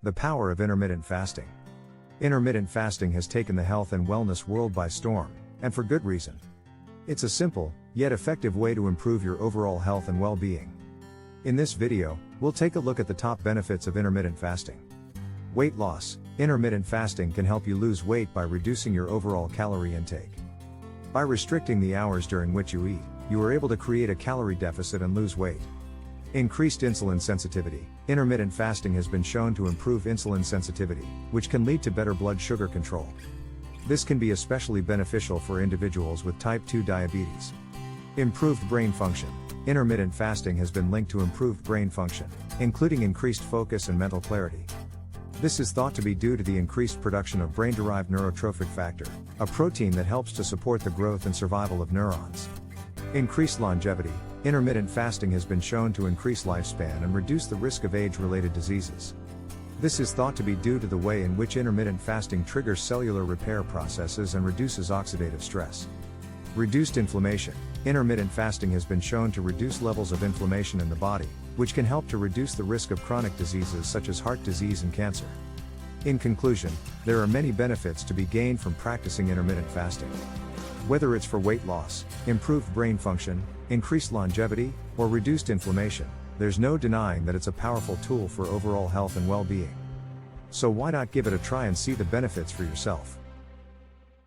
The power of intermittent fasting. Intermittent fasting has taken the health and wellness world by storm, and for good reason. It's a simple, yet effective way to improve your overall health and well-being. In this video, we'll take a look at the top benefits of intermittent fasting. Weight loss. Intermittent fasting can help you lose weight by reducing your overall calorie intake. By restricting the hours during which you eat, you are able to create a calorie deficit and lose weight. Increased insulin sensitivity. Intermittent fasting has been shown to improve insulin sensitivity, which can lead to better blood sugar control. This can be especially beneficial for individuals with type 2 diabetes. Improved brain function. Intermittent fasting has been linked to improved brain function, including increased focus and mental clarity. This is thought to be due to the increased production of brain-derived neurotrophic factor, a protein that helps to support the growth and survival of neurons. Increased longevity. Intermittent fasting has been shown to increase lifespan and reduce the risk of age-related diseases. This is thought to be due to the way in which intermittent fasting triggers cellular repair processes and reduces oxidative stress. Reduced inflammation. Intermittent fasting has been shown to reduce levels of inflammation in the body, which can help to reduce the risk of chronic diseases such as heart disease and cancer. In conclusion, there are many benefits to be gained from practicing intermittent fasting. Whether it's for weight loss, improved brain function, increased longevity, or reduced inflammation, there's no denying that it's a powerful tool for overall health and well-being. So why not give it a try and see the benefits for yourself?